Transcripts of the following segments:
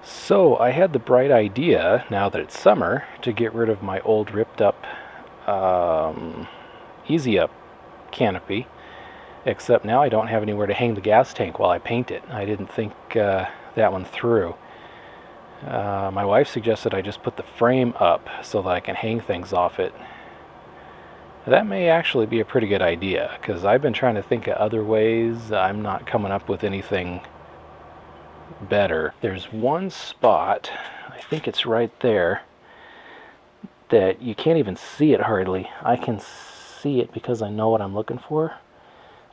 So I had the bright idea, now that it's summer, to get rid of my old ripped up Easy Up canopy, except now I don't have anywhere to hang the gas tank while I paint it. I didn't think that one through. My wife suggested I just put the frame up so that I can hang things off it. That may actually be a pretty good idea, because I've been trying to think of other ways. I'm not coming up with anything better. There's one spot, I think it's right there, that you can't even see it hardly. I can see it because I know what I'm looking for,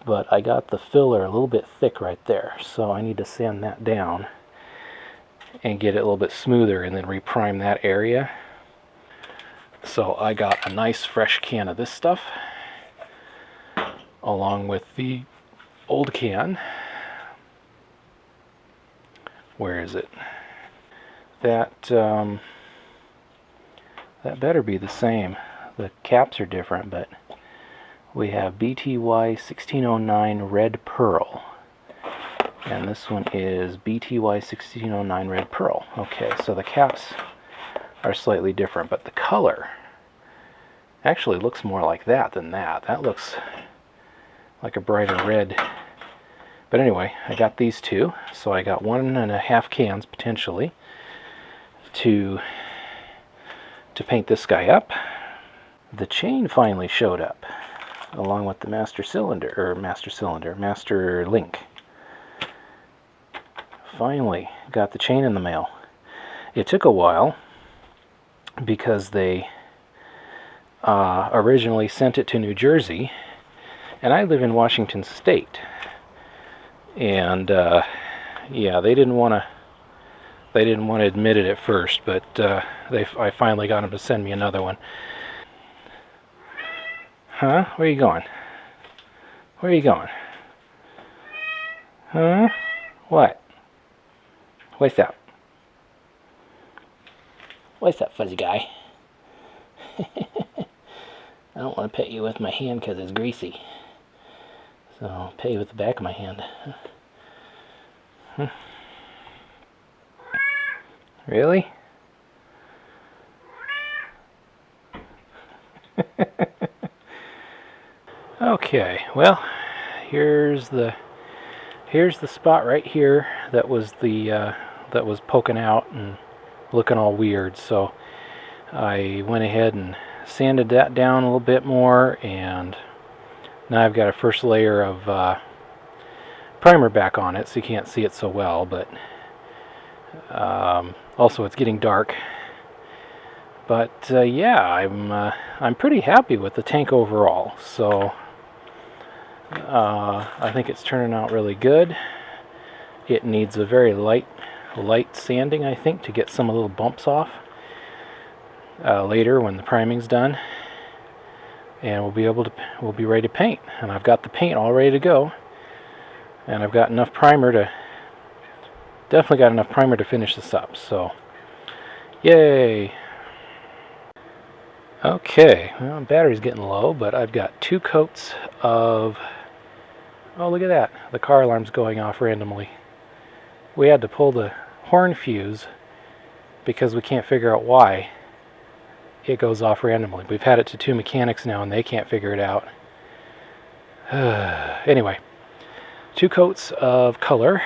but I got the filler a little bit thick right there, so I need to sand that down and get it a little bit smoother and then reprime that area. So I got a nice fresh can of this stuff along with the old can. Where is it? That better be the same. The caps are different, but we have BTY 1609 Red Pearl. And this one is BTY 1609 Red Pearl. Okay, so the caps are slightly different, but the color actually looks more like that than that. That looks like a brighter red. But anyway, I got these two, so I got 1.5 cans potentially to paint this guy up. The chain finally showed up along with the master link. Finally got the chain in the mail. It took a while because they originally sent it to New Jersey, and I live in Washington State. And yeah, they didn't want to admit it at first, but I finally got them to send me another one. Huh? Where are you going? Where are you going? Huh? What? What's up? What's up, fuzzy guy? I don't want to pet you with my hand because it's greasy. So I'll pet you with the back of my hand. Really? Okay, well, here's the spot right here that was that was poking out and looking all weird. So I went ahead and sanded that down a little bit more, and now I've got a first layer of primer back on it, so you can't see it so well, but also it's getting dark. But yeah, I'm pretty happy with the tank overall. So I think it's turning out really good. It needs a very light sanding, I think, to get some of the little bumps off later when the priming's done, and we'll be ready to paint. And I've got the paint all ready to go, and I've got enough primer to finish this up. So yay. Okay, well, battery's getting low, but I've got 2 coats of... Oh, look at that. The car alarm's going off randomly. We had to pull the horn fuse because we can't figure out why it goes off randomly. We've had it to 2 mechanics now, and they can't figure it out. Anyway, 2 coats of color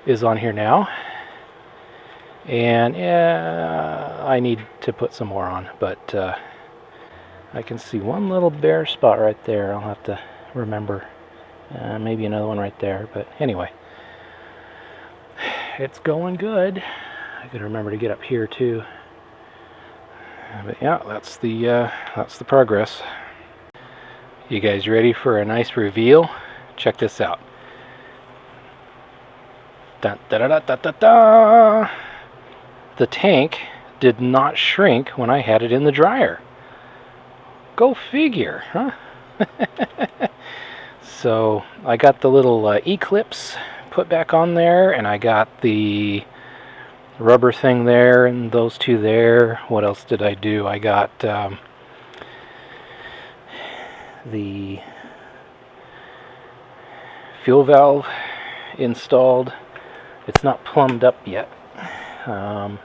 is on here now. And yeah, I need to put some more on, but I can see one little bare spot right there. I'll have to remember. Maybe another one right there, but anyway, it's going good. I gotta remember to get up here too. But yeah, that's the progress. You guys ready for a nice reveal? Check this out. Da da da da da da. The tank did not shrink when I had it in the dryer. Go figure, huh? So I got the little E-clips put back on there, and I got the rubber thing there, and those 2 there. What else did I do? I got the fuel valve installed. It's not plumbed up yet, I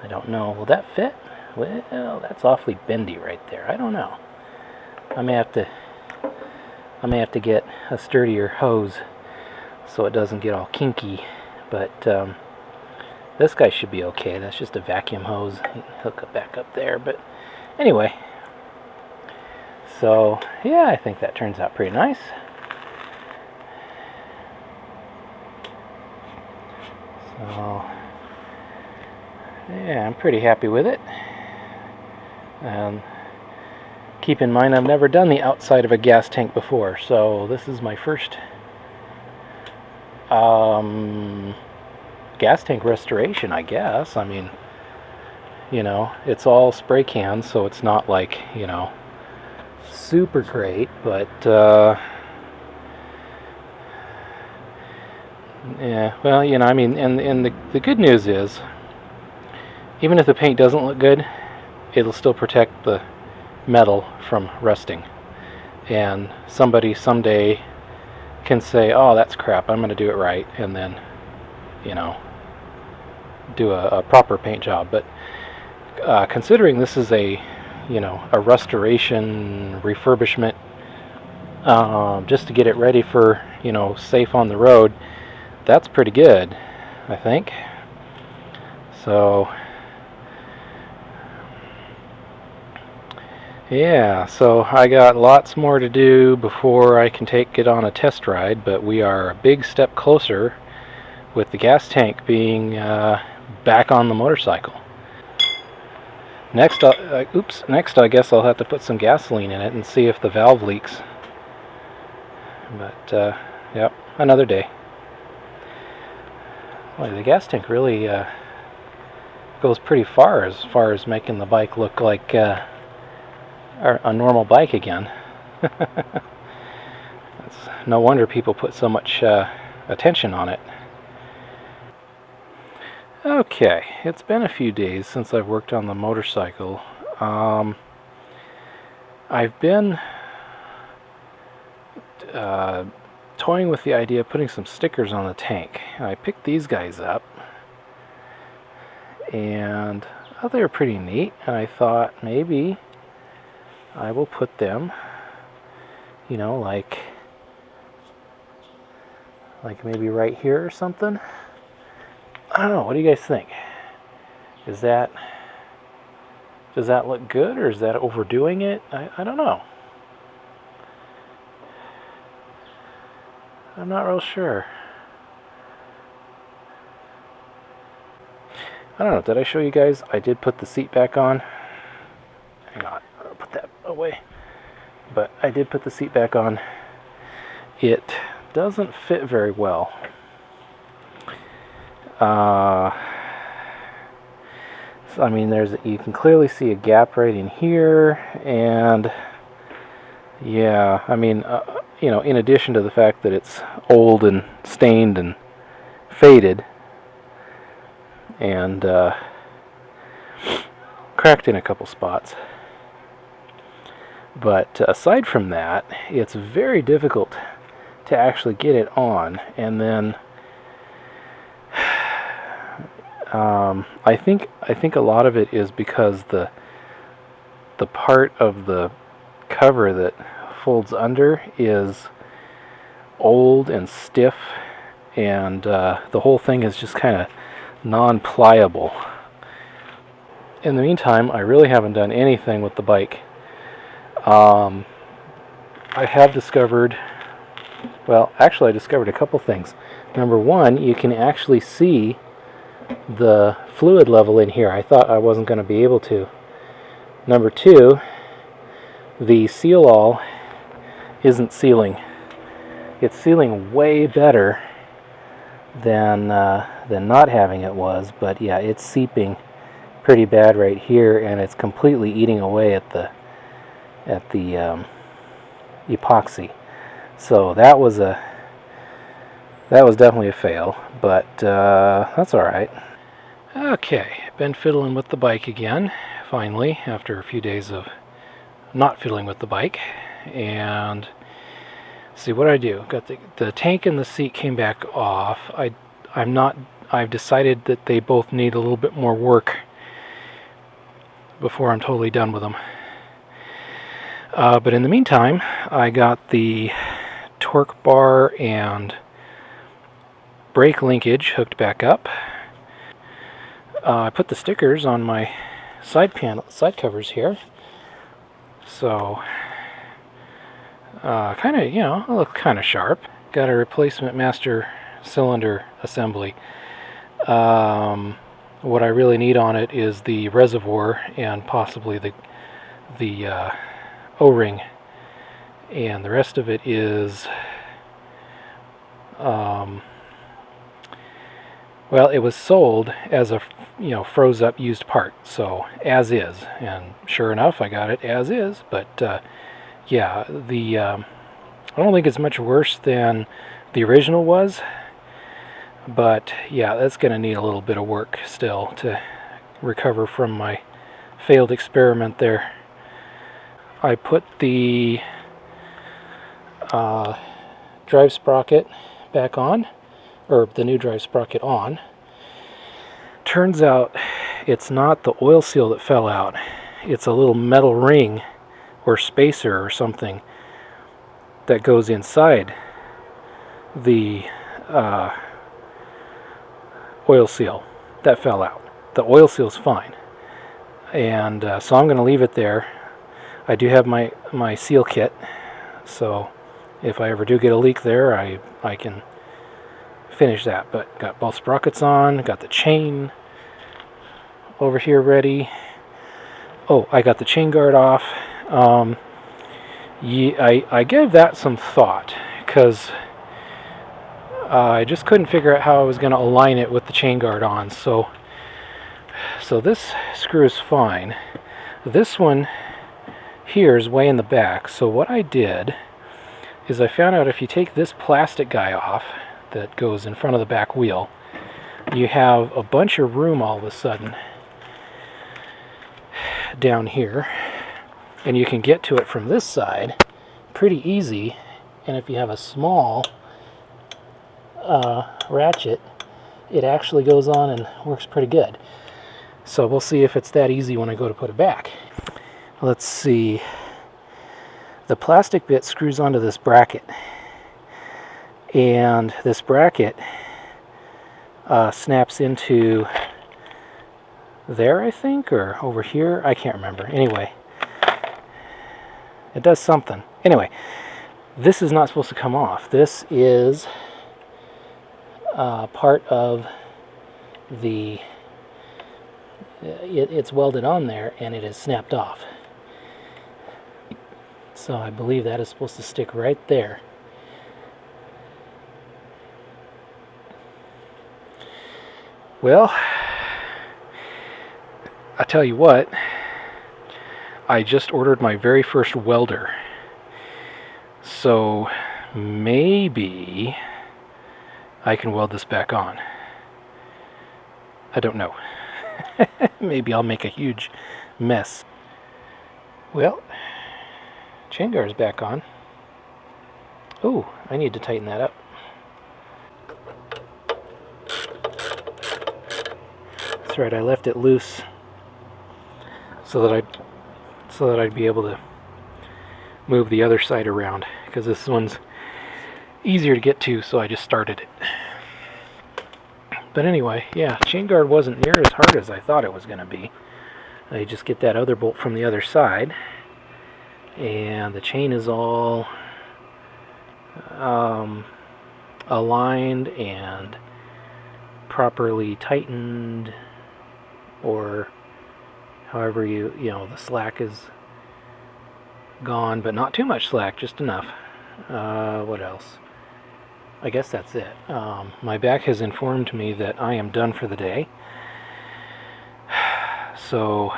don't know. Will that fit? Well, that's awfully bendy right there. I don't know. I may have to get a sturdier hose so it doesn't get all kinky. But this guy should be okay. That's just a vacuum hose. Hook it back up there. But anyway, so yeah, I think that turns out pretty nice. So yeah, I'm pretty happy with it. Keep in mind, I've never done the outside of a gas tank before, so this is my first gas tank restoration, I guess. I mean, you know, it's all spray cans, so it's not like, you know, super great, but yeah, well, you know, I mean, and the good news is, even if the paint doesn't look good, it'll still protect the metal from rusting. And somebody someday can say, oh, that's crap, I'm going to do it right, and then, you know, do a proper paint job. But considering this is a, you know, a restoration refurbishment, just to get it ready for, you know, safe on the road, that's pretty good, I think. So yeah, so I got lots more to do before I can take it on a test ride, but we are a big step closer with the gas tank being back on the motorcycle. Next, next I guess I'll have to put some gasoline in it and see if the valve leaks. But yep, another day. Well, the gas tank really goes pretty far as making the bike look like a normal bike again. It's no wonder people put so much attention on it. Okay, it's been a few days since I've worked on the motorcycle. I've been toying with the idea of putting some stickers on the tank. I picked these guys up and I thought they were pretty neat, and I thought maybe I will put them, you know, like maybe right here or something. I don't know, what do you guys think? Does that look good, or is that overdoing it? I don't know. I'm not real sure. I don't know, did I show you guys? I did put the seat back on. Hang on, I'll put that away. But I did put the seat back on. It doesn't fit very well. So, I mean, you can clearly see a gap right in here, and yeah, I mean, you know, in addition to the fact that it's old and stained and faded and cracked in a couple spots. But aside from that, it's very difficult to actually get it on. And then I think a lot of it is because the part of the cover that folds under is old and stiff, and the whole thing is just kind of non-pliable. In the meantime, I really haven't done anything with the bike. I have discovered, well, actually I discovered a couple things. Number one, you can actually see the fluid level in here. I thought I wasn't going to be able to. Number two, the seal-all isn't sealing. It's sealing way better than not having it was, but yeah, it's seeping pretty bad right here, and it's completely eating away at the epoxy. So that was definitely a fail, but that's all right. Okay, been fiddling with the bike again, finally, after a few days of not fiddling with the bike. And see what I do. Got the tank and the seat came back off. I'm not I've decided that they both need a little bit more work before I'm totally done with them. But in the meantime, I got the torque bar and brake linkage hooked back up. I put the stickers on my side covers here, so kind of, you know, look kind of sharp. Got a replacement master cylinder assembly. What I really need on it is the reservoir and possibly the O-ring, and the rest of it is well, it was sold as a, you know, froze up used part, so as is, and sure enough I got it as is. But yeah, I don't think it's much worse than the original was, but yeah, that's going to need a little bit of work still to recover from my failed experiment there. I put the drive sprocket back on, or the new drive sprocket on. Turns out it's not the oil seal that fell out, it's a little metal ring or spacer or something that goes inside the oil seal that fell out. The oil seal's fine, and so I'm going to leave it there. I do have my seal kit, so if I ever do get a leak there, I can finish that. But got both sprockets on, got the chain over here ready. Oh, I got the chain guard off. I gave that some thought, because I just couldn't figure out how I was going to align it with the chain guard on. So this screw is fine. This one here is way in the back. So what I did is I found out if you take this plastic guy off that goes in front of the back wheel, you have a bunch of room all of a sudden down here, and you can get to it from this side pretty easy. And if you have a small ratchet, it actually goes on and works pretty good. So we'll see if it's that easy when I go to put it back. Let's see. The plastic bit screws onto this bracket, and this bracket snaps into there, I think, or over here. I can't remember. Anyway, it does something. Anyway, this is not supposed to come off. This is part of the it's welded on there, and it is snapped off. So I believe that is supposed to stick right there. Well, I tell you what, I just ordered my very first welder. So maybe I can weld this back on. I don't know. Maybe I'll make a huge mess. Well, chain guard's back on. Oh, I need to tighten that up. That's right, I left it loose so that I'd be able to move the other side around, because this one's easier to get to, so I just started it. But anyway, yeah, chain guard wasn't near as hard as I thought it was going to be. I just get that other bolt from the other side, and the chain is all aligned and properly tightened, or however you know, the slack is gone, but not too much slack, just enough. What else? I guess that's it. My back has informed me that I am done for the day, so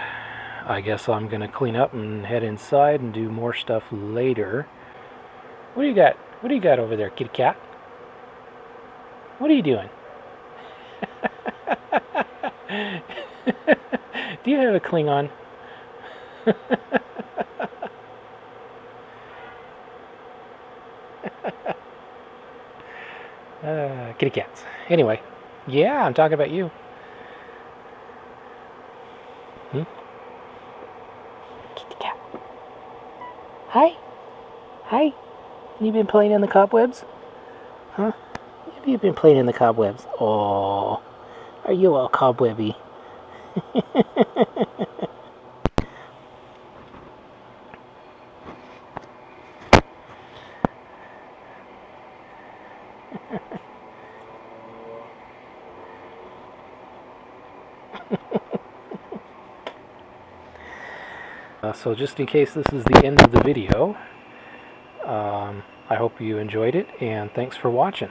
I guess I'm gonna clean up and head inside and do more stuff later. What do you got? What do you got over there, kitty cat? What are you doing? Do you have a Klingon? Kitty cats. Anyway, Yeah, I'm talking about you. Hmm? Kitty cat. Hi. Hi. You been playing in the cobwebs? Huh? Have you been playing in the cobwebs? Oh, are you all cobwebby? So just in case this is the end of the video, I hope you enjoyed it, and thanks for watching.